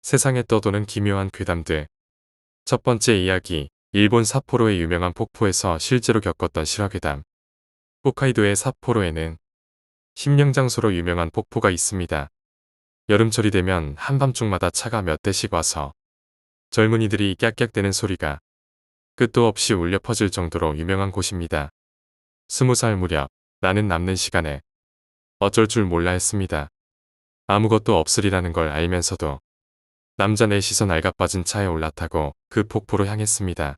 세상에 떠도는 기묘한 괴담들. 첫 번째 이야기, 일본 삿포로의 유명한 폭포에서 실제로 겪었던 실화괴담. 홋카이도의 삿포로에는 심령장소로 유명한 폭포가 있습니다. 여름철이 되면 한밤중마다 차가 몇 대씩 와서 젊은이들이 깍깍대는 소리가 끝도 없이 울려 퍼질 정도로 유명한 곳입니다. 20살 무렵 나는 남는 시간에 어쩔 줄 몰라 했습니다. 아무것도 없으리라는 걸 알면서도 남자 넷이서 낡아빠진 차에 올라타고 그 폭포로 향했습니다.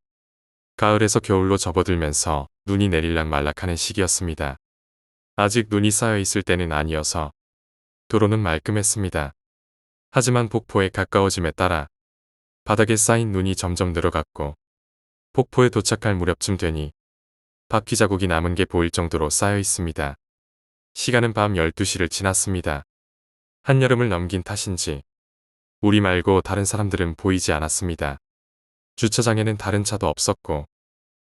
가을에서 겨울로 접어들면서 눈이 내릴락 말락하는 시기였습니다. 아직 눈이 쌓여 있을 때는 아니어서 도로는 말끔했습니다. 하지만 폭포에 가까워짐에 따라 바닥에 쌓인 눈이 점점 늘어갔고 폭포에 도착할 무렵쯤 되니 바퀴 자국이 남은 게 보일 정도로 쌓여 있습니다. 시간은 밤 12시를 지났습니다. 한여름을 넘긴 탓인지 우리 말고 다른 사람들은 보이지 않았습니다. 주차장에는 다른 차도 없었고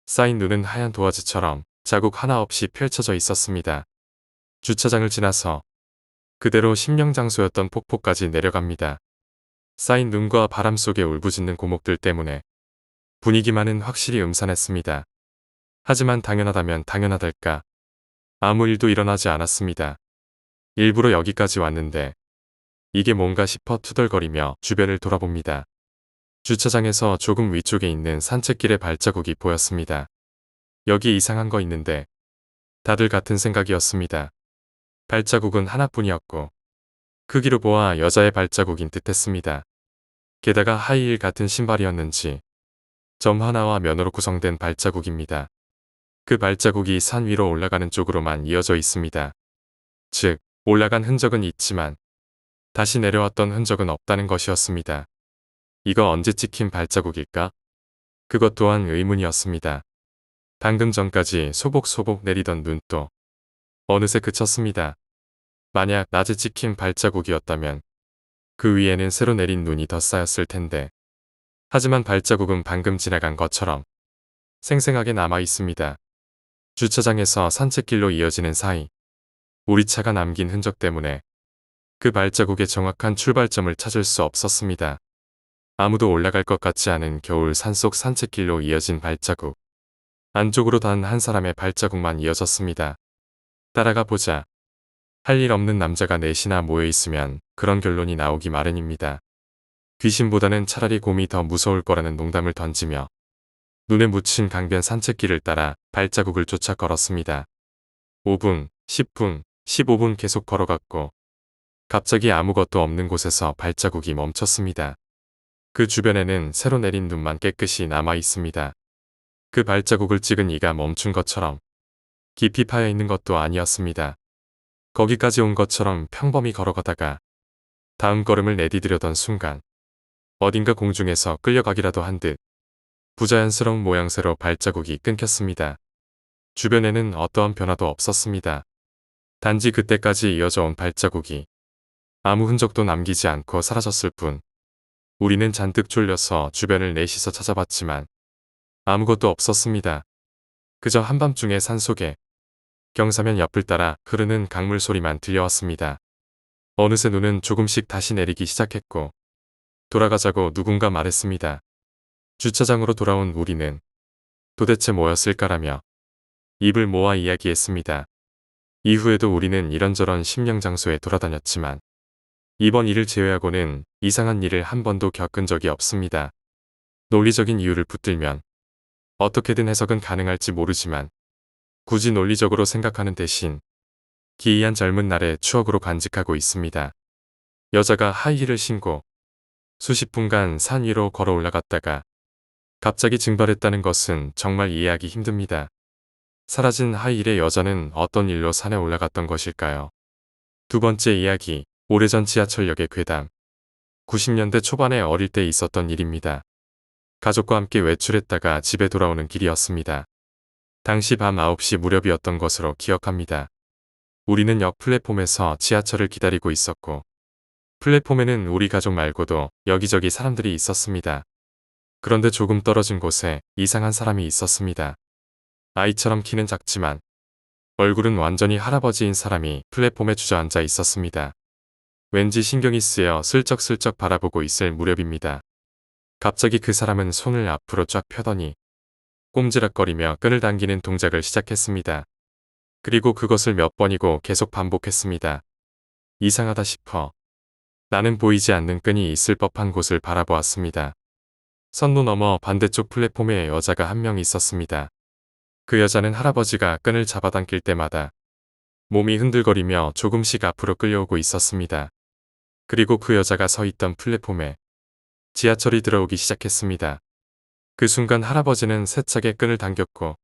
쌓인 눈은 하얀 도화지처럼 자국 하나 없이 펼쳐져 있었습니다. 주차장을 지나서 그대로 심령장소였던 폭포까지 내려갑니다. 쌓인 눈과 바람 속에 울부짖는 고목들 때문에 분위기만은 확실히 음산했습니다. 하지만 당연하다면 당연하달까. 아무 일도 일어나지 않았습니다. 일부러 여기까지 왔는데 이게 뭔가 싶어 투덜거리며 주변을 돌아봅니다. 주차장에서 조금 위쪽에 있는 산책길의 발자국이 보였습니다. 여기 이상한 거 있는데 다들 같은 생각이었습니다. 발자국은 하나뿐이었고 크기로 보아 여자의 발자국인 듯했습니다. 게다가 하이힐 같은 신발이었는지 점 하나와 면으로 구성된 발자국입니다. 그 발자국이 산 위로 올라가는 쪽으로만 이어져 있습니다. 즉, 올라간 흔적은 있지만 다시 내려왔던 흔적은 없다는 것이었습니다. 이거 언제 찍힌 발자국일까? 그것 또한 의문이었습니다. 방금 전까지 소복소복 내리던 눈도 어느새 그쳤습니다. 만약 낮에 찍힌 발자국이었다면 그 위에는 새로 내린 눈이 더 쌓였을 텐데. 하지만 발자국은 방금 지나간 것처럼 생생하게 남아 있습니다. 주차장에서 산책길로 이어지는 사이 우리 차가 남긴 흔적 때문에 그 발자국의 정확한 출발점을 찾을 수 없었습니다. 아무도 올라갈 것 같지 않은 겨울 산속 산책길로 이어진 발자국. 안쪽으로 단 한 사람의 발자국만 이어졌습니다. 따라가 보자. 할 일 없는 남자가 넷이나 모여 있으면 그런 결론이 나오기 마련입니다. 귀신보다는 차라리 곰이 더 무서울 거라는 농담을 던지며 눈에 묻힌 강변 산책길을 따라 발자국을 쫓아 걸었습니다. 5분, 10분, 15분 계속 걸어갔고 갑자기 아무것도 없는 곳에서 발자국이 멈췄습니다. 그 주변에는 새로 내린 눈만 깨끗이 남아 있습니다. 그 발자국을 찍은 이가 멈춘 것처럼 깊이 파여 있는 것도 아니었습니다. 거기까지 온 것처럼 평범히 걸어가다가 다음 걸음을 내디디려던 순간 어딘가 공중에서 끌려가기라도 한 듯 부자연스러운 모양새로 발자국이 끊겼습니다. 주변에는 어떠한 변화도 없었습니다. 단지 그때까지 이어져 온 발자국이 아무 흔적도 남기지 않고 사라졌을 뿐. 우리는 잔뜩 졸려서 주변을 넷이서 찾아봤지만 아무것도 없었습니다. 그저 한밤중의 산속에 경사면 옆을 따라 흐르는 강물 소리만 들려왔습니다. 어느새 눈은 조금씩 다시 내리기 시작했고 돌아가자고 누군가 말했습니다. 주차장으로 돌아온 우리는 도대체 뭐였을까라며 입을 모아 이야기했습니다. 이후에도 우리는 이런저런 심령장소에 돌아다녔지만 이번 일을 제외하고는 이상한 일을 한 번도 겪은 적이 없습니다. 논리적인 이유를 붙들면 어떻게든 해석은 가능할지 모르지만 굳이 논리적으로 생각하는 대신 기이한 젊은 날의 추억으로 간직하고 있습니다. 여자가 하이힐을 신고 수십 분간 산 위로 걸어 올라갔다가 갑자기 증발했다는 것은 정말 이해하기 힘듭니다. 사라진 하이힐의 여자는 어떤 일로 산에 올라갔던 것일까요? 두 번째 이야기, 오래전 지하철역의 괴담. 90년대 초반에 어릴 때 있었던 일입니다. 가족과 함께 외출했다가 집에 돌아오는 길이었습니다. 당시 밤 9시 무렵이었던 것으로 기억합니다. 우리는 역 플랫폼에서 지하철을 기다리고 있었고 플랫폼에는 우리 가족 말고도 여기저기 사람들이 있었습니다. 그런데 조금 떨어진 곳에 이상한 사람이 있었습니다. 아이처럼 키는 작지만 얼굴은 완전히 할아버지인 사람이 플랫폼에 주저앉아 있었습니다. 왠지 신경이 쓰여 슬쩍슬쩍 바라보고 있을 무렵입니다. 갑자기 그 사람은 손을 앞으로 쫙 펴더니 꼼지락거리며 끈을 당기는 동작을 시작했습니다. 그리고 그것을 몇 번이고 계속 반복했습니다. 이상하다 싶어 나는 보이지 않는 끈이 있을 법한 곳을 바라보았습니다. 선로 너머 반대쪽 플랫폼에 여자가 한 명 있었습니다. 그 여자는 할아버지가 끈을 잡아당길 때마다 몸이 흔들거리며 조금씩 앞으로 끌려오고 있었습니다. 그리고 그 여자가 서 있던 플랫폼에 지하철이 들어오기 시작했습니다. 그 순간 할아버지는 세차게 끈을 당겼고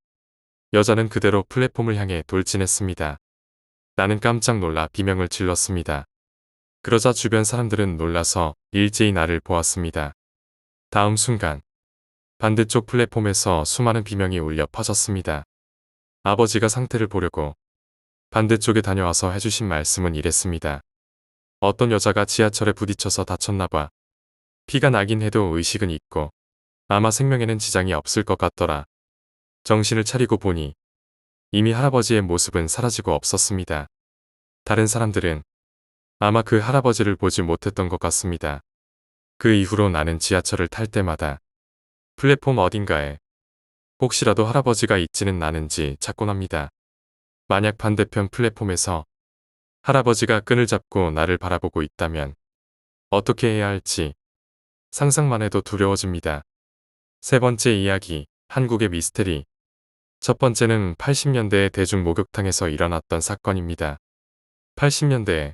여자는 그대로 플랫폼을 향해 돌진했습니다. 나는 깜짝 놀라 비명을 질렀습니다. 그러자 주변 사람들은 놀라서 일제히 나를 보았습니다. 다음 순간 반대쪽 플랫폼에서 수많은 비명이 울려 퍼졌습니다. 아버지가 상태를 보려고 반대쪽에 다녀와서 해주신 말씀은 이랬습니다. 어떤 여자가 지하철에 부딪혀서 다쳤나봐. 피가 나긴 해도 의식은 있고 아마 생명에는 지장이 없을 것 같더라. 정신을 차리고 보니 이미 할아버지의 모습은 사라지고 없었습니다. 다른 사람들은 아마 그 할아버지를 보지 못했던 것 같습니다. 그 이후로 나는 지하철을 탈 때마다 플랫폼 어딘가에 혹시라도 할아버지가 있지는 않은지 찾곤 합니다. 만약 반대편 플랫폼에서 할아버지가 끈을 잡고 나를 바라보고 있다면 어떻게 해야 할지 상상만 해도 두려워집니다. 세 번째 이야기, 한국의 미스테리. 첫 번째는 80년대의 대중 목욕탕에서 일어났던 사건입니다. 80년대에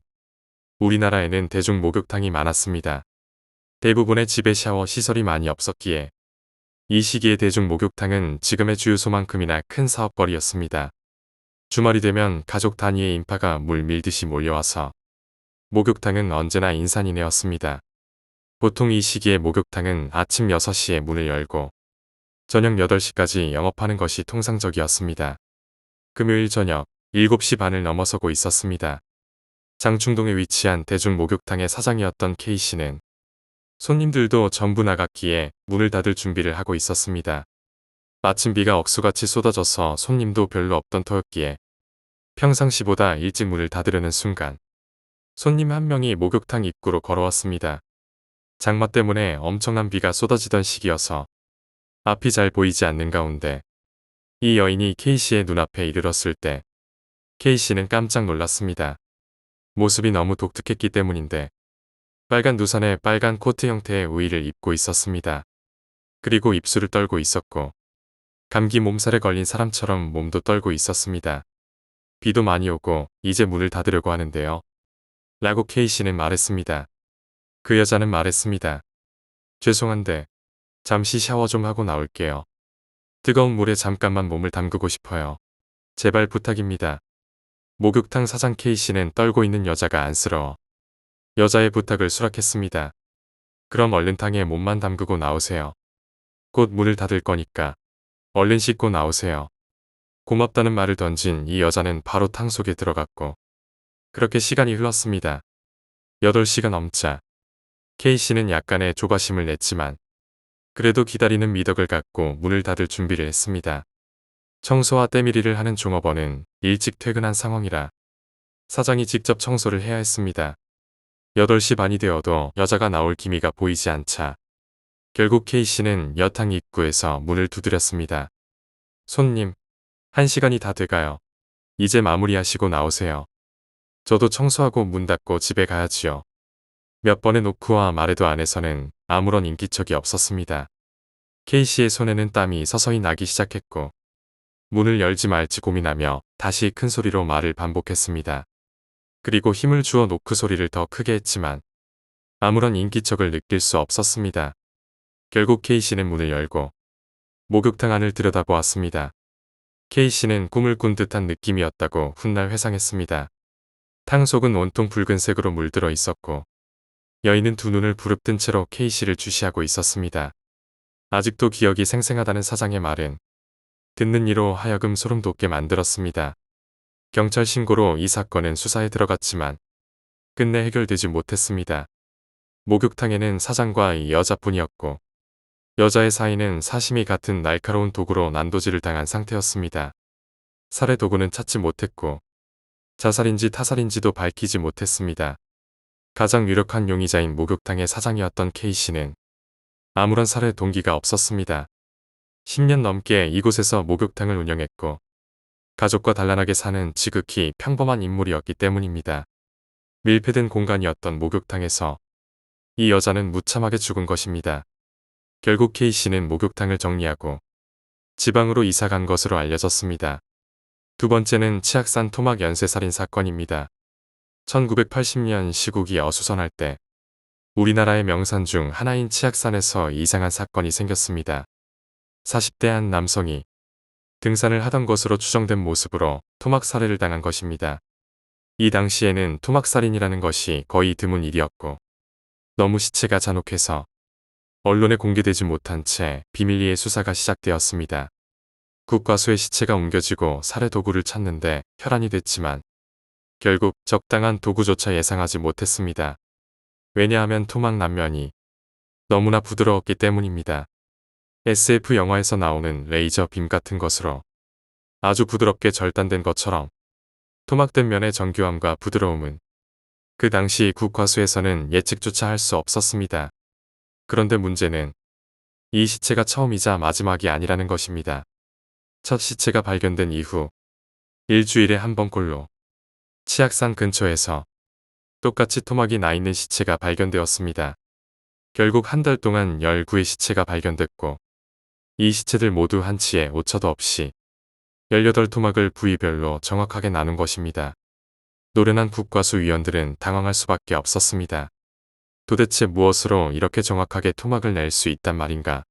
우리나라에는 대중 목욕탕이 많았습니다. 대부분의 집에 샤워 시설이 많이 없었기에 이 시기의 대중 목욕탕은 지금의 주유소만큼이나 큰 사업거리였습니다. 주말이 되면 가족 단위의 인파가 물 밀듯이 몰려와서 목욕탕은 언제나 인산인해였습니다. 보통 이 시기의 목욕탕은 아침 6시에 문을 열고 저녁 8시까지 영업하는 것이 통상적이었습니다. 금요일 저녁 7시 반을 넘어서고 있었습니다. 장충동에 위치한 대중 목욕탕의 사장이었던 K씨는 손님들도 전부 나갔기에 문을 닫을 준비를 하고 있었습니다. 마침 비가 억수같이 쏟아져서 손님도 별로 없던 터였기에 평상시보다 일찍 문을 닫으려는 순간 손님 한 명이 목욕탕 입구로 걸어왔습니다. 장마 때문에 엄청난 비가 쏟아지던 시기여서 앞이 잘 보이지 않는 가운데 이 여인이 K씨의 눈앞에 이르렀을 때 K씨는 깜짝 놀랐습니다. 모습이 너무 독특했기 때문인데 빨간 두선에 빨간 코트 형태의 우의를 입고 있었습니다. 그리고 입술을 떨고 있었고 감기 몸살에 걸린 사람처럼 몸도 떨고 있었습니다. 비도 많이 오고 이제 문을 닫으려고 하는데요. 라고 K씨는 말했습니다. 그 여자는 말했습니다. 죄송한데 잠시 샤워 좀 하고 나올게요. 뜨거운 물에 잠깐만 몸을 담그고 싶어요. 제발 부탁입니다. 목욕탕 사장 K씨는 떨고 있는 여자가 안쓰러워 여자의 부탁을 수락했습니다. 그럼 얼른 탕에 몸만 담그고 나오세요. 곧 문을 닫을 거니까 얼른 씻고 나오세요. 고맙다는 말을 던진 이 여자는 바로 탕 속에 들어갔고 그렇게 시간이 흘렀습니다. 8시가 넘자 K씨는 약간의 조바심을 냈지만 그래도 기다리는 미덕을 갖고 문을 닫을 준비를 했습니다. 청소와 때밀이를 하는 종업원은 일찍 퇴근한 상황이라 사장이 직접 청소를 해야 했습니다. 8시 반이 되어도 여자가 나올 기미가 보이지 않자 결국 K씨는 여탕 입구에서 문을 두드렸습니다. 손님, 1시간이 다 돼가요. 이제 마무리하시고 나오세요. 저도 청소하고 문 닫고 집에 가야지요. 몇 번의 노크와 말에도 안에서는 아무런 인기척이 없었습니다. K씨의 손에는 땀이 서서히 나기 시작했고 문을 열지 말지 고민하며 다시 큰 소리로 말을 반복했습니다. 그리고 힘을 주어 노크 소리를 더 크게 했지만 아무런 인기척을 느낄 수 없었습니다. 결국 K씨는 문을 열고 목욕탕 안을 들여다보았습니다. K씨는 꿈을 꾼 듯한 느낌이었다고 훗날 회상했습니다. 탕 속은 온통 붉은색으로 물들어 있었고 여인은 두 눈을 부릅뜬 채로 K씨를 주시하고 있었습니다. 아직도 기억이 생생하다는 사장의 말은 듣는 이로 하여금 소름 돋게 만들었습니다. 경찰 신고로 이 사건은 수사에 들어갔지만 끝내 해결되지 못했습니다. 목욕탕에는 사장과 이 여자뿐이었고 여자의 사이는 사심이 같은 날카로운 도구로 난도질을 당한 상태였습니다. 살해 도구는 찾지 못했고 자살인지 타살인지도 밝히지 못했습니다. 가장 유력한 용의자인 목욕탕의 사장이었던 K씨는 아무런 살해 동기가 없었습니다. 10년 넘게 이곳에서 목욕탕을 운영했고 가족과 단란하게 사는 지극히 평범한 인물이었기 때문입니다. 밀폐된 공간이었던 목욕탕에서 이 여자는 무참하게 죽은 것입니다. 결국 K씨는 목욕탕을 정리하고 지방으로 이사간 것으로 알려졌습니다. 두 번째는 치악산 토막 연쇄살인 사건입니다. 1980년 시국이 어수선할 때 우리나라의 명산 중 하나인 치악산에서 이상한 사건이 생겼습니다. 40대 한 남성이 등산을 하던 것으로 추정된 모습으로 토막살해를 당한 것입니다. 이 당시에는 토막살인이라는 것이 거의 드문 일이었고 너무 시체가 잔혹해서 언론에 공개되지 못한 채 비밀리에 수사가 시작되었습니다. 국과수의 시체가 옮겨지고 살해 도구를 찾는데 혈안이 됐지만 결국 적당한 도구조차 예상하지 못했습니다. 왜냐하면 토막 난면이 너무나 부드러웠기 때문입니다. SF 영화에서 나오는 레이저 빔 같은 것으로 아주 부드럽게 절단된 것처럼 토막된 면의 정교함과 부드러움은 그 당시 국과수에서는 예측조차 할 수 없었습니다. 그런데 문제는 이 시체가 처음이자 마지막이 아니라는 것입니다. 첫 시체가 발견된 이후 일주일에 한 번꼴로 치악산 근처에서 똑같이 토막이 나 있는 시체가 발견되었습니다. 결국 한 달 동안 19의 시체가 발견됐고 이 시체들 모두 한치의 오차도 없이 18토막을 부위별로 정확하게 나눈 것입니다. 노련한 국과수 위원들은 당황할 수밖에 없었습니다. 도대체 무엇으로 이렇게 정확하게 토막을 낼 수 있단 말인가?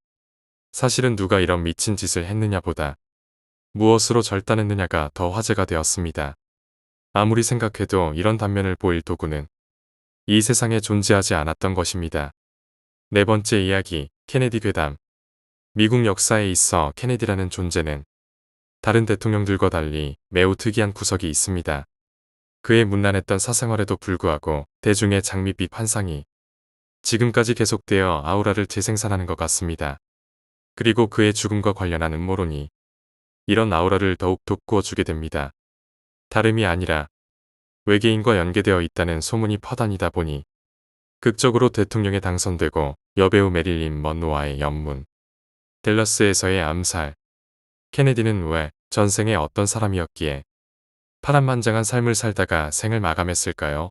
사실은 누가 이런 미친 짓을 했느냐보다 무엇으로 절단했느냐가 더 화제가 되었습니다. 아무리 생각해도 이런 단면을 보일 도구는 이 세상에 존재하지 않았던 것입니다. 네 번째 이야기, 케네디 괴담. 미국 역사에 있어 케네디라는 존재는 다른 대통령들과 달리 매우 특이한 구석이 있습니다. 그의 문란했던 사생활에도 불구하고 대중의 장밋빛 환상이 지금까지 계속되어 아우라를 재생산하는 것 같습니다. 그리고 그의 죽음과 관련한 음모론이 이런 아우라를 더욱 돋구어주게 됩니다. 다름이 아니라 외계인과 연계되어 있다는 소문이 퍼다니다 보니 극적으로 대통령에 당선되고 여배우 메릴린 먼로와의 연문, 댈러스에서의 암살, 케네디는 왜 전생에 어떤 사람이었기에 파란만장한 삶을 살다가 생을 마감했을까요?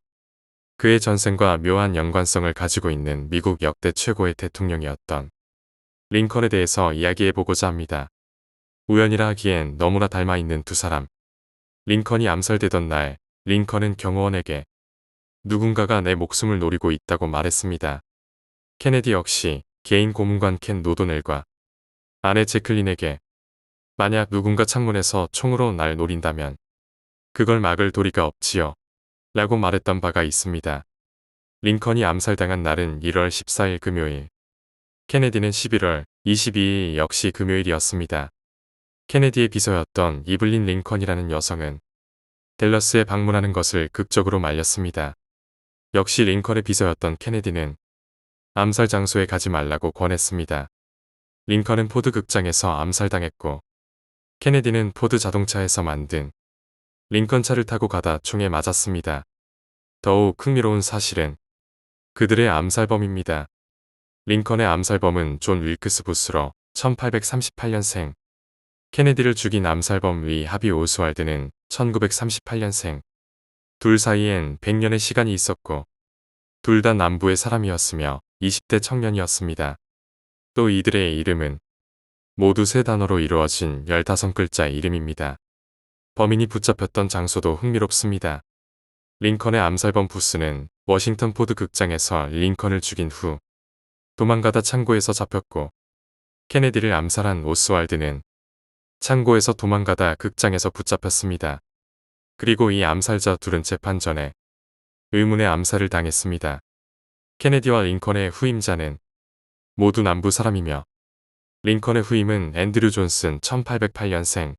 그의 전생과 묘한 연관성을 가지고 있는 미국 역대 최고의 대통령이었던 링컨에 대해서 이야기해보고자 합니다. 우연이라 하기엔 너무나 닮아있는 두 사람. 링컨이 암살되던 날 링컨은 경호원에게 누군가가 내 목숨을 노리고 있다고 말했습니다. 케네디 역시 개인 고문관 켄 노도넬과 아내 제클린에게 만약 누군가 창문에서 총으로 날 노린다면 그걸 막을 도리가 없지요. 라고 말했던 바가 있습니다. 링컨이 암살당한 날은 1월 14일 금요일. 케네디는 11월 22일 역시 금요일이었습니다. 케네디의 비서였던 이블린 링컨이라는 여성은 댈러스에 방문하는 것을 극적으로 말렸습니다. 역시 링컨의 비서였던 케네디는 암살 장소에 가지 말라고 권했습니다. 링컨은 포드 극장에서 암살당했고 케네디는 포드 자동차에서 만든 링컨 차를 타고 가다 총에 맞았습니다. 더욱 흥미로운 사실은 그들의 암살범입니다. 링컨의 암살범은 존 윌크스 부스로 1838년생, 케네디를 죽인 암살범 리 하비 오스왈드는 1938년생. 둘 사이엔 100년의 시간이 있었고 둘 다 남부의 사람이었으며 20대 청년이었습니다. 또 이들의 이름은 모두 세 단어로 이루어진 15글자의 이름입니다. 범인이 붙잡혔던 장소도 흥미롭습니다. 링컨의 암살범 부스는 워싱턴 포드 극장에서 링컨을 죽인 후 도망가다 창고에서 잡혔고 케네디를 암살한 오스왈드는 창고에서 도망가다 극장에서 붙잡혔습니다. 그리고 이 암살자 둘은 재판 전에 의문의 암살을 당했습니다. 케네디와 링컨의 후임자는 모두 남부 사람이며 링컨의 후임은 앤드류 존슨 1808년생,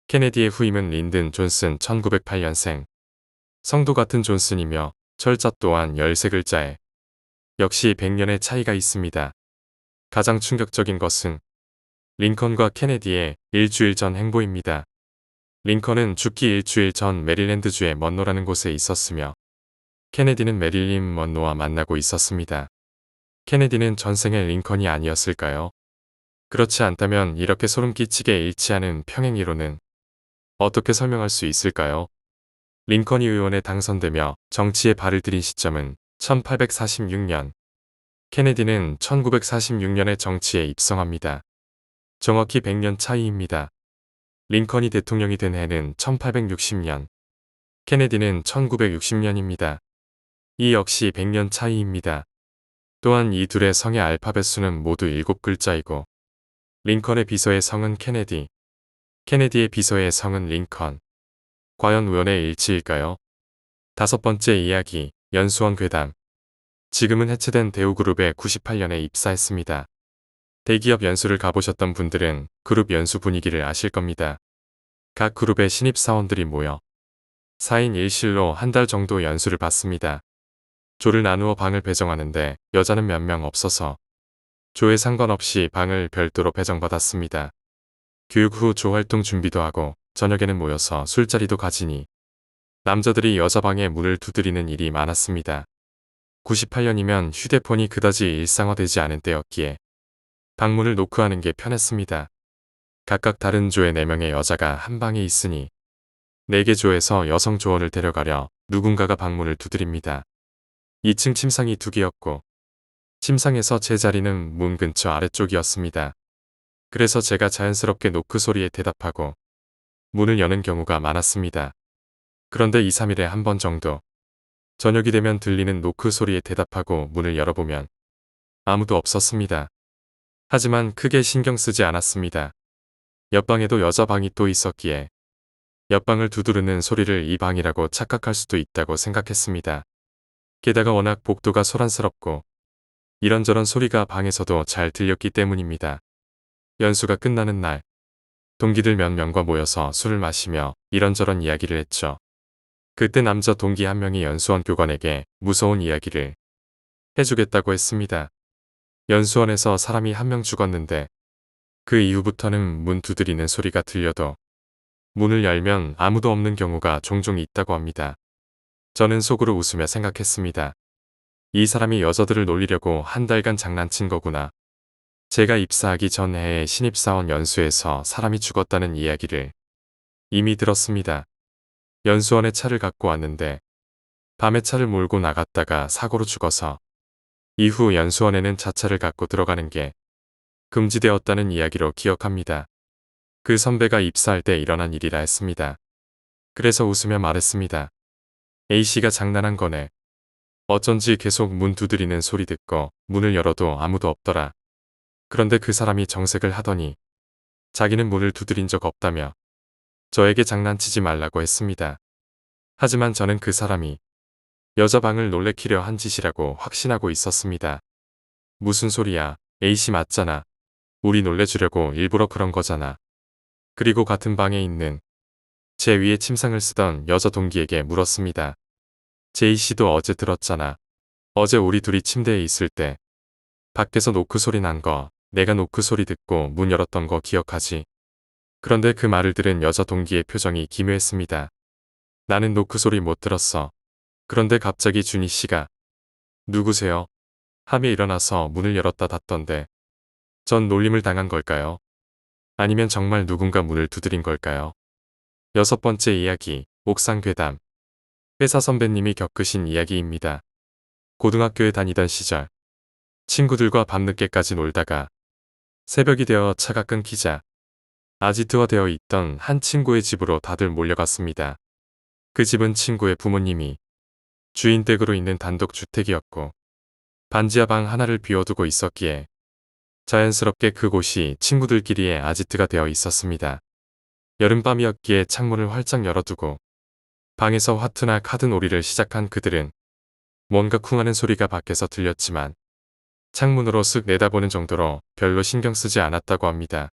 케네디의 후임은 린든 존슨 1908년생. 성도 같은 존슨이며 철자 또한 13글자에 역시 100년의 차이가 있습니다. 가장 충격적인 것은 링컨과 케네디의 일주일 전 행보입니다. 링컨은 죽기 일주일 전 메릴랜드주의 먼로라는 곳에 있었으며 케네디는 메릴린 먼로와 만나고 있었습니다. 케네디는 전생의 링컨이 아니었을까요? 그렇지 않다면 이렇게 소름 끼치게 일치하는 평행 이론은 어떻게 설명할 수 있을까요? 링컨이 의원에 당선되며 정치에 발을 들인 시점은 1846년, 케네디는 1946년에 정치에 입성합니다. 정확히 100년 차이입니다. 링컨이 대통령이 된 해는 1860년, 케네디는 1960년입니다. 이 역시 100년 차이입니다. 또한 이 둘의 성의 알파벳 수는 모두 7글자이고 링컨의 비서의 성은 케네디, 케네디의 비서의 성은 링컨. 과연 우연의 일치일까요? 다섯 번째 이야기, 연수원 괴담. 지금은 해체된 대우그룹에 98년에 입사했습니다. 대기업 연수를 가보셨던 분들은 그룹 연수 분위기를 아실 겁니다. 각 그룹의 신입사원들이 모여 4인 1실로 한 달 정도 연수를 받습니다. 조를 나누어 방을 배정하는데 여자는 몇 명 없어서 조에 상관없이 방을 별도로 배정받았습니다. 교육 후 조 활동 준비도 하고 저녁에는 모여서 술자리도 가지니 남자들이 여자 방에 문을 두드리는 일이 많았습니다. 98년이면 휴대폰이 그다지 일상화되지 않은 때였기에 방문을 노크하는 게 편했습니다. 각각 다른 조에 4명의 여자가 한 방에 있으니 4개 조에서 여성 조원을 데려가려 누군가가 방문을 두드립니다. 2층 침상이 2개였고 침상에서 제 자리는 문 근처 아래쪽이었습니다. 그래서 제가 자연스럽게 노크 소리에 대답하고 문을 여는 경우가 많았습니다. 그런데 2, 3일에 한 번 정도 저녁이 되면 들리는 노크 소리에 대답하고 문을 열어보면 아무도 없었습니다. 하지만 크게 신경 쓰지 않았습니다. 옆방에도 여자 방이 또 있었기에 옆방을 두드르는 소리를 이 방이라고 착각할 수도 있다고 생각했습니다. 게다가 워낙 복도가 소란스럽고 이런저런 소리가 방에서도 잘 들렸기 때문입니다. 연수가 끝나는 날, 동기들 몇 명과 모여서 술을 마시며 이런저런 이야기를 했죠. 그때 남자 동기 한 명이 연수원 교관에게 무서운 이야기를 해주겠다고 했습니다. 연수원에서 사람이 한 명 죽었는데 그 이후부터는 문 두드리는 소리가 들려도 문을 열면 아무도 없는 경우가 종종 있다고 합니다. 저는 속으로 웃으며 생각했습니다. 이 사람이 여자들을 놀리려고 한 달간 장난친 거구나. 제가 입사하기 전 해에 신입사원 연수에서 사람이 죽었다는 이야기를 이미 들었습니다. 연수원에 차를 갖고 왔는데 밤에 차를 몰고 나갔다가 사고로 죽어서 이후 연수원에는 자차를 갖고 들어가는 게 금지되었다는 이야기로 기억합니다. 그 선배가 입사할 때 일어난 일이라 했습니다. 그래서 웃으며 말했습니다. A씨가 장난한 거네. 어쩐지 계속 문 두드리는 소리 듣고 문을 열어도 아무도 없더라. 그런데 그 사람이 정색을 하더니 자기는 문을 두드린 적 없다며 저에게 장난치지 말라고 했습니다. 하지만 저는 그 사람이 여자 방을 놀래키려 한 짓이라고 확신하고 있었습니다. 무슨 소리야. A씨 맞잖아. 우리 놀래주려고 일부러 그런 거잖아. 그리고 같은 방에 있는 제 위에 침상을 쓰던 여자 동기에게 물었습니다. 제이씨도 어제 들었잖아. 어제 우리 둘이 침대에 있을 때 밖에서 노크 소리 난 거 내가 노크 소리 듣고 문 열었던 거 기억하지? 그런데 그 말을 들은 여자 동기의 표정이 기묘했습니다. 나는 노크 소리 못 들었어. 그런데 갑자기 준희 씨가 누구세요? 하며 일어나서 문을 열었다 닫던데 전 놀림을 당한 걸까요? 아니면 정말 누군가 문을 두드린 걸까요? 여섯 번째 이야기, 옥상 괴담. 회사 선배님이 겪으신 이야기입니다. 고등학교에 다니던 시절 친구들과 밤늦게까지 놀다가 새벽이 되어 차가 끊기자 아지트화되어 있던 한 친구의 집으로 다들 몰려갔습니다. 그 집은 친구의 부모님이 주인 댁으로 있는 단독주택이었고 반지하 방 하나를 비워두고 있었기에 자연스럽게 그곳이 친구들끼리의 아지트가 되어 있었습니다. 여름밤이었기에 창문을 활짝 열어두고 방에서 화투나 카드 놀이를 시작한 그들은 뭔가 쿵하는 소리가 밖에서 들렸지만 창문으로 쓱 내다보는 정도로 별로 신경 쓰지 않았다고 합니다.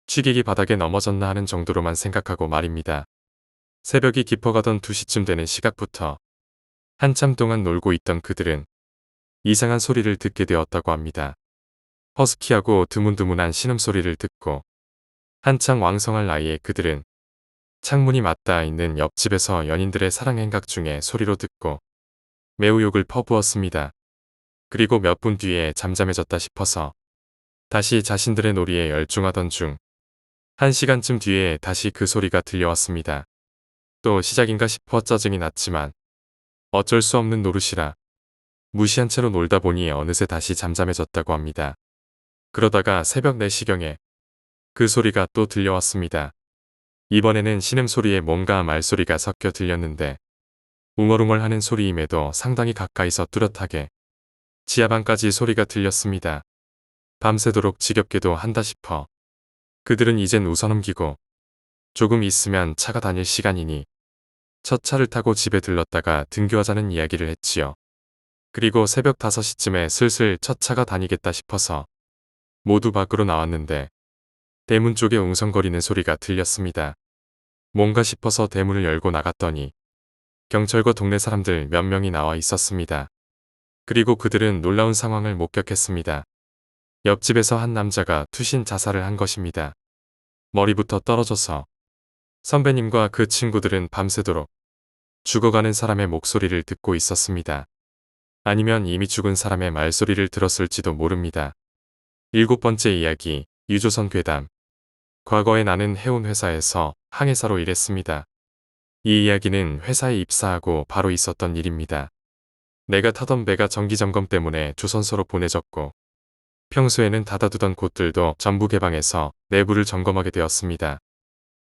취객이 바닥에 넘어졌나 하는 정도로만 생각하고 말입니다. 새벽이 깊어가던 2시쯤 되는 시각부터 한참 동안 놀고 있던 그들은 이상한 소리를 듣게 되었다고 합니다. 허스키하고 드문드문한 신음소리를 듣고 한창 왕성할 나이에 그들은 창문이 맞닿아 있는 옆집에서 연인들의 사랑행각 중에 소리로 듣고 매우 욕을 퍼부었습니다. 그리고 몇 분 뒤에 잠잠해졌다 싶어서 다시 자신들의 놀이에 열중하던 중 1시간쯤 뒤에 다시 그 소리가 들려왔습니다. 또 시작인가 싶어 짜증이 났지만 어쩔 수 없는 노릇이라 무시한 채로 놀다 보니 어느새 다시 잠잠해졌다고 합니다. 그러다가 새벽 4시경에 그 소리가 또 들려왔습니다. 이번에는 신음소리에 뭔가 말소리가 섞여 들렸는데 웅얼웅얼 하는 소리임에도 상당히 가까이서 뚜렷하게 지하방까지 소리가 들렸습니다. 밤새도록 지겹게도 한다 싶어 그들은 이젠 웃어넘기고 조금 있으면 차가 다닐 시간이니 첫 차를 타고 집에 들렀다가 등교하자는 이야기를 했지요. 그리고 새벽 5시쯤에 슬슬 첫 차가 다니겠다 싶어서 모두 밖으로 나왔는데 대문 쪽에 웅성거리는 소리가 들렸습니다. 뭔가 싶어서 대문을 열고 나갔더니 경찰과 동네 사람들 몇 명이 나와 있었습니다. 그리고 그들은 놀라운 상황을 목격했습니다. 옆집에서 한 남자가 투신 자살을 한 것입니다. 머리부터 떨어져서 선배님과 그 친구들은 밤새도록 죽어가는 사람의 목소리를 듣고 있었습니다. 아니면 이미 죽은 사람의 말소리를 들었을지도 모릅니다. 7번째 이야기, 유조선 괴담. 과거에 나는 해운 회사에서 항해사로 일했습니다. 이 이야기는 회사에 입사하고 바로 있었던 일입니다. 내가 타던 배가 정기점검 때문에 조선소로 보내졌고 평소에는 닫아두던 곳들도 전부 개방해서 내부를 점검하게 되었습니다.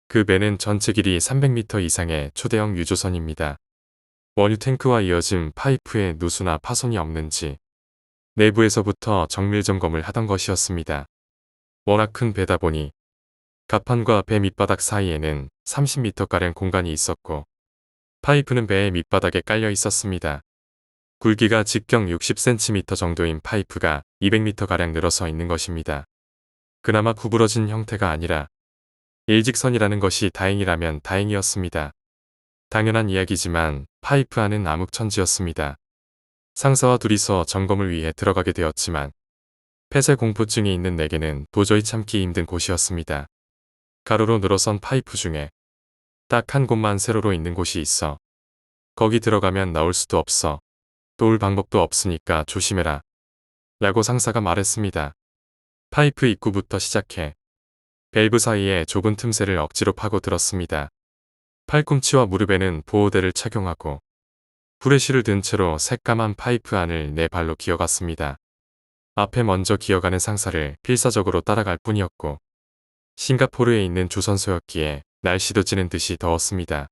그 배는 전체 길이 300m 이상의 초대형 유조선입니다. 원유 탱크와 이어진 파이프에 누수나 파손이 없는지 내부에서부터 정밀 점검을 하던 것이었습니다. 워낙 큰 배다 보니 갑판과 배 밑바닥 사이에는 30m가량 공간이 있었고 파이프는 배의 밑바닥에 깔려 있었습니다. 굵기가 직경 60cm 정도인 파이프가 200m가량 늘어서 있는 것입니다. 그나마 구부러진 형태가 아니라 일직선이라는 것이 다행이라면 다행이었습니다. 당연한 이야기지만 파이프 안은 암흑천지였습니다. 상사와 둘이서 점검을 위해 들어가게 되었지만 폐쇄 공포증이 있는 내게는 도저히 참기 힘든 곳이었습니다. 가로로 늘어선 파이프 중에 딱 한 곳만 세로로 있는 곳이 있어 거기 들어가면 나올 수도 없어. 도울 방법도 없으니까 조심해라. 라고 상사가 말했습니다. 파이프 입구부터 시작해 밸브 사이에 좁은 틈새를 억지로 파고 들었습니다. 팔꿈치와 무릎에는 보호대를 착용하고 후레쉬를 든 채로 새까만 파이프 안을 내 발로 기어갔습니다. 앞에 먼저 기어가는 상사를 필사적으로 따라갈 뿐이었고 싱가포르에 있는 조선소였기에 날씨도 찌는 듯이 더웠습니다.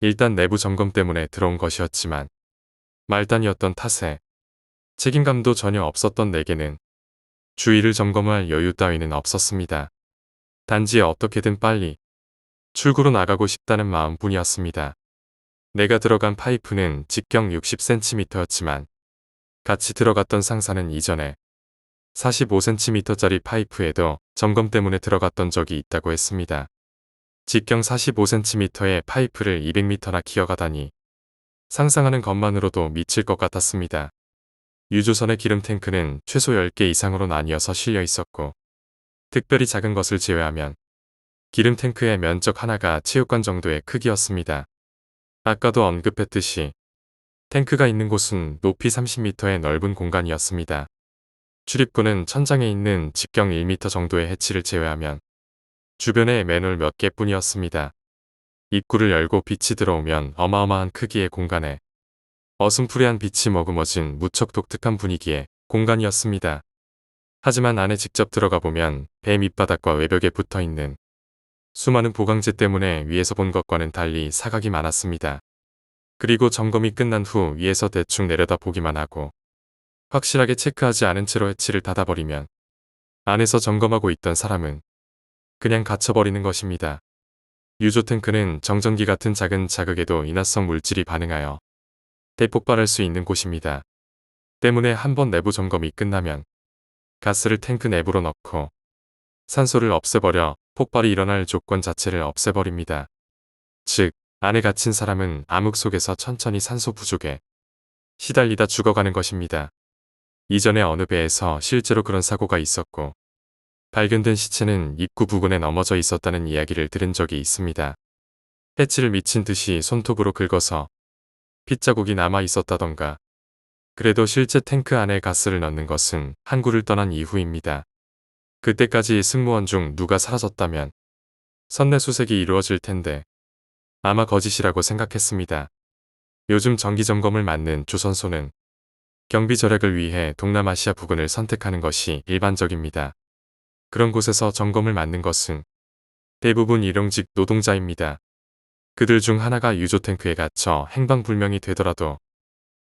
일단 내부 점검 때문에 들어온 것이었지만 말단이었던 탓에 책임감도 전혀 없었던 내게는 주위를 점검할 여유 따위는 없었습니다. 단지 어떻게든 빨리 출구로 나가고 싶다는 마음뿐이었습니다. 내가 들어간 파이프는 직경 60cm였지만 같이 들어갔던 상사는 이전에 45cm짜리 파이프에도 점검 때문에 들어갔던 적이 있다고 했습니다. 직경 45cm의 파이프를 200m나 기어가다니 상상하는 것만으로도 미칠 것 같았습니다. 유조선의 기름 탱크는 최소 10개 이상으로 나뉘어서 실려 있었고 특별히 작은 것을 제외하면 기름 탱크의 면적 하나가 체육관 정도의 크기였습니다. 아까도 언급했듯이 탱크가 있는 곳은 높이 30m의 넓은 공간이었습니다. 출입구는 천장에 있는 직경 1m 정도의 해치를 제외하면 주변에 맨홀 몇 개뿐이었습니다. 입구를 열고 빛이 들어오면 어마어마한 크기의 공간에 어슴푸레한 빛이 머금어진 무척 독특한 분위기의 공간이었습니다. 하지만 안에 직접 들어가 보면 배 밑바닥과 외벽에 붙어있는 수많은 보강재 때문에 위에서 본 것과는 달리 사각이 많았습니다. 그리고 점검이 끝난 후 위에서 대충 내려다 보기만 하고 확실하게 체크하지 않은 채로 해치를 닫아버리면 안에서 점검하고 있던 사람은 그냥 갇혀버리는 것입니다. 유조 탱크는 정전기 같은 작은 자극에도 인화성 물질이 반응하여 대폭발할 수 있는 곳입니다. 때문에 한번 내부 점검이 끝나면 가스를 탱크 내부로 넣고 산소를 없애버려 폭발이 일어날 조건 자체를 없애버립니다. 즉, 안에 갇힌 사람은 암흑 속에서 천천히 산소 부족에 시달리다 죽어가는 것입니다. 이전에 어느 배에서 실제로 그런 사고가 있었고 발견된 시체는 입구 부근에 넘어져 있었다는 이야기를 들은 적이 있습니다. 해치를 미친 듯이 손톱으로 긁어서 핏자국이 남아 있었다던가. 그래도 실제 탱크 안에 가스를 넣는 것은 항구를 떠난 이후입니다. 그때까지 승무원 중 누가 사라졌다면 선내수색이 이루어질 텐데 아마 거짓이라고 생각했습니다. 요즘 정기점검을 맡는 조선소는 경비 절약을 위해 동남아시아 부근을 선택하는 것이 일반적입니다. 그런 곳에서 점검을 맡는 것은 대부분 일용직 노동자입니다. 그들 중 하나가 유조탱크에 갇혀 행방불명이 되더라도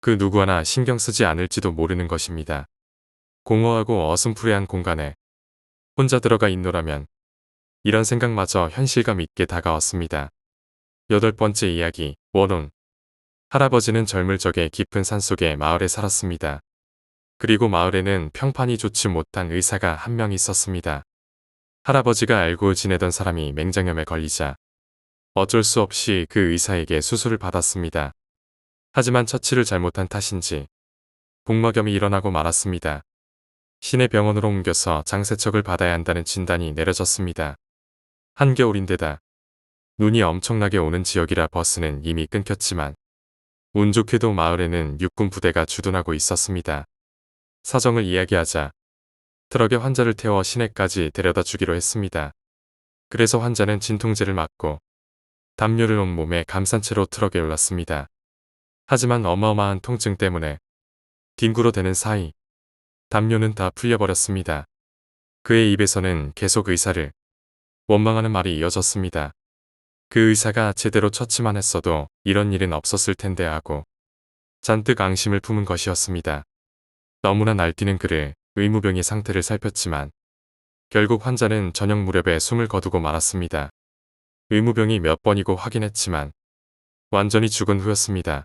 그 누구 하나 신경 쓰지 않을지도 모르는 것입니다. 공허하고 어슴푸레한 공간에 혼자 들어가 있노라면 이런 생각마저 현실감 있게 다가왔습니다. 8번째 이야기, 원혼. 할아버지는 젊을 적에 깊은 산속의 마을에 살았습니다. 그리고 마을에는 평판이 좋지 못한 의사가 한 명 있었습니다. 할아버지가 알고 지내던 사람이 맹장염에 걸리자 어쩔 수 없이 그 의사에게 수술을 받았습니다. 하지만 처치를 잘못한 탓인지 복막염이 일어나고 말았습니다. 시내 병원으로 옮겨서 장세척을 받아야 한다는 진단이 내려졌습니다. 한겨울인데다 눈이 엄청나게 오는 지역이라 버스는 이미 끊겼지만 운 좋게도 마을에는 육군 부대가 주둔하고 있었습니다. 사정을 이야기하자 트럭에 환자를 태워 시내까지 데려다 주기로 했습니다. 그래서 환자는 진통제를 맞고 담요를 온몸에 감싼 채로 트럭에 올랐습니다. 하지만 어마어마한 통증 때문에 뒹굴어 대는 사이 담요는 다 풀려버렸습니다. 그의 입에서는 계속 의사를 원망하는 말이 이어졌습니다. 그 의사가 제대로 처치만 했어도 이런 일은 없었을 텐데 하고 잔뜩 앙심을 품은 것이었습니다. 너무나 날뛰는 그를 의무병의 상태를 살폈지만 결국 환자는 저녁 무렵에 숨을 거두고 말았습니다. 의무병이 몇 번이고 확인했지만 완전히 죽은 후였습니다.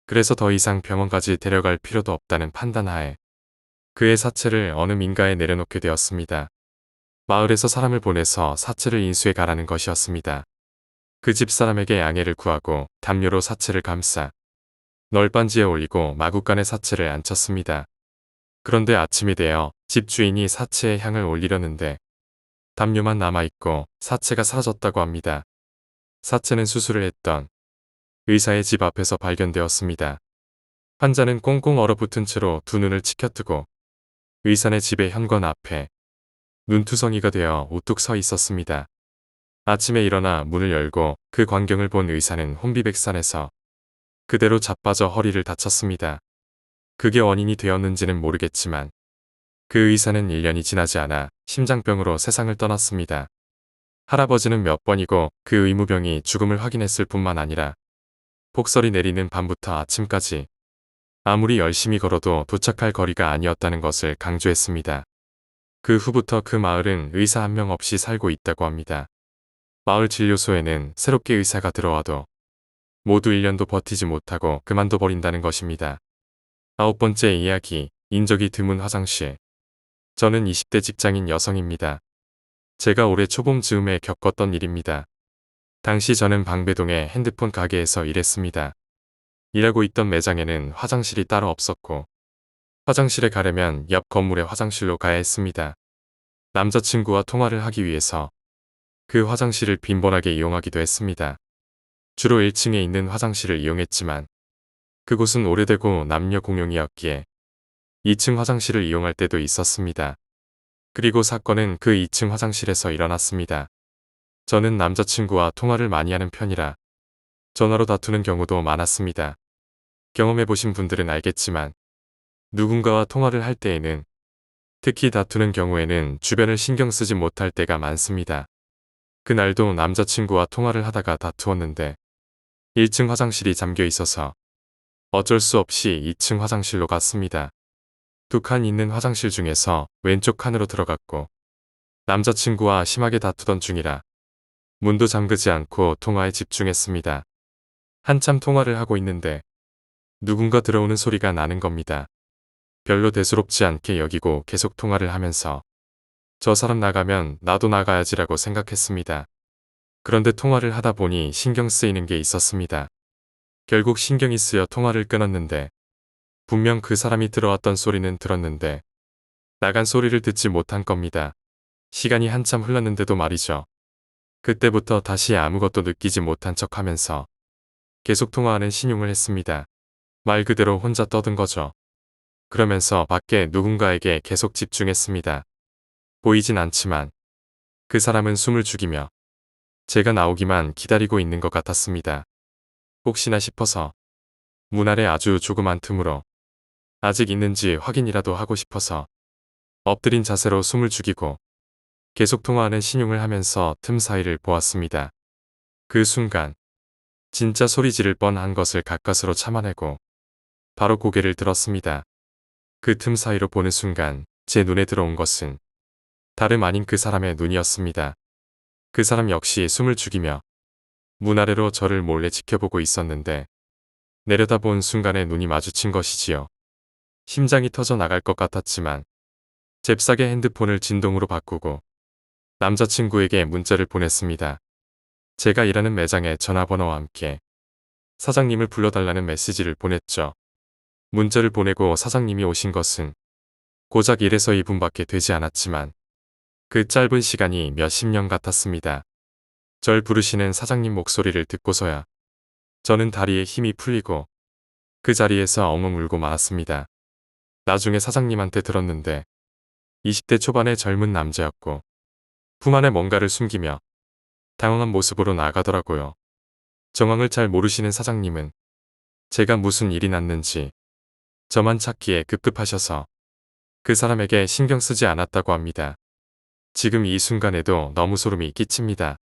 그래서 더 이상 병원까지 데려갈 필요도 없다는 판단하에 그의 사체를 어느 민가에 내려놓게 되었습니다. 마을에서 사람을 보내서 사체를 인수해 가라는 것이었습니다. 그 집 사람에게 양해를 구하고 담요로 사체를 감싸 널빤지에 올리고 마구간에 사체를 앉혔습니다. 그런데 아침이 되어 집주인이 사체에 향을 올리려는데 담요만 남아있고 사체가 사라졌다고 합니다. 사체는 수술을 했던 의사의 집 앞에서 발견되었습니다. 환자는 꽁꽁 얼어붙은 채로 두 눈을 치켜뜨고 의사네 집의 현관 앞에 눈투성이가 되어 우뚝 서 있었습니다. 아침에 일어나 문을 열고 그 광경을 본 의사는 혼비백산해서 그대로 자빠져 허리를 다쳤습니다. 그게 원인이 되었는지는 모르겠지만 그 의사는 1년이 지나지 않아 심장병으로 세상을 떠났습니다. 할아버지는 몇 번이고 그 의무병이 죽음을 확인했을 뿐만 아니라 폭설이 내리는 밤부터 아침까지 아무리 열심히 걸어도 도착할 거리가 아니었다는 것을 강조했습니다. 그 후부터 그 마을은 의사 한 명 없이 살고 있다고 합니다. 마을 진료소에는 새롭게 의사가 들어와도 모두 1년도 버티지 못하고 그만둬 버린다는 것입니다. 9번째 이야기, 인적이 드문 화장실. 저는 20대 직장인 여성입니다. 제가 올해 초봄 즈음에 겪었던 일입니다. 당시 저는 방배동의 핸드폰 가게에서 일했습니다. 일하고 있던 매장에는 화장실이 따로 없었고 화장실에 가려면 옆 건물의 화장실로 가야 했습니다. 남자친구와 통화를 하기 위해서 그 화장실을 빈번하게 이용하기도 했습니다. 주로 1층에 있는 화장실을 이용했지만 그곳은 오래되고 남녀 공용이었기에 2층 화장실을 이용할 때도 있었습니다. 그리고 사건은 그 2층 화장실에서 일어났습니다. 저는 남자친구와 통화를 많이 하는 편이라 전화로 다투는 경우도 많았습니다. 경험해보신 분들은 알겠지만 누군가와 통화를 할 때에는 특히 다투는 경우에는 주변을 신경 쓰지 못할 때가 많습니다. 그날도 남자친구와 통화를 하다가 다투었는데 1층 화장실이 잠겨 있어서 어쩔 수 없이 2층 화장실로 갔습니다. 2칸 있는 화장실 중에서 왼쪽 칸으로 들어갔고 남자친구와 심하게 다투던 중이라 문도 잠그지 않고 통화에 집중했습니다. 한참 통화를 하고 있는데 누군가 들어오는 소리가 나는 겁니다. 별로 대수롭지 않게 여기고 계속 통화를 하면서 저 사람 나가면 나도 나가야지라고 생각했습니다. 그런데 통화를 하다 보니 신경 쓰이는 게 있었습니다. 결국 신경이 쓰여 통화를 끊었는데 분명 그 사람이 들어왔던 소리는 들었는데 나간 소리를 듣지 못한 겁니다. 시간이 한참 흘렀는데도 말이죠. 그때부터 다시 아무것도 느끼지 못한 척하면서 계속 통화하는 신용을 했습니다. 말 그대로 혼자 떠든 거죠. 그러면서 밖에 누군가에게 계속 집중했습니다. 보이진 않지만 그 사람은 숨을 죽이며 제가 나오기만 기다리고 있는 것 같았습니다. 혹시나 싶어서 문 아래 아주 조그만 틈으로 아직 있는지 확인이라도 하고 싶어서 엎드린 자세로 숨을 죽이고 계속 통화하는 신용을 하면서 틈 사이를 보았습니다. 그 순간 진짜 소리 지를 뻔한 것을 가까스로 참아내고 바로 고개를 들었습니다. 그 틈 사이로 보는 순간 제 눈에 들어온 것은 다름 아닌 그 사람의 눈이었습니다. 그 사람 역시 숨을 죽이며 문 아래로 저를 몰래 지켜보고 있었는데 내려다본 순간에 눈이 마주친 것이지요. 심장이 터져 나갈 것 같았지만 잽싸게 핸드폰을 진동으로 바꾸고 남자친구에게 문자를 보냈습니다. 제가 일하는 매장의 전화번호와 함께 사장님을 불러달라는 메시지를 보냈죠. 문자를 보내고 사장님이 오신 것은 고작 1에서 2분밖에 되지 않았지만 그 짧은 시간이 몇십 년 같았습니다. 절 부르시는 사장님 목소리를 듣고서야 저는 다리에 힘이 풀리고 그 자리에서 엉엉 울고 말았습니다. 나중에 사장님한테 들었는데 20대 초반의 젊은 남자였고 품 안에 뭔가를 숨기며 당황한 모습으로 나가더라고요. 정황을 잘 모르시는 사장님은 제가 무슨 일이 났는지 저만 찾기에 급급하셔서 그 사람에게 신경 쓰지 않았다고 합니다. 지금 이 순간에도 너무 소름이 끼칩니다.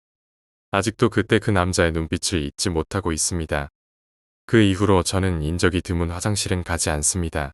아직도 그때 그 남자의 눈빛을 잊지 못하고 있습니다. 그 이후로 저는 인적이 드문 화장실은 가지 않습니다.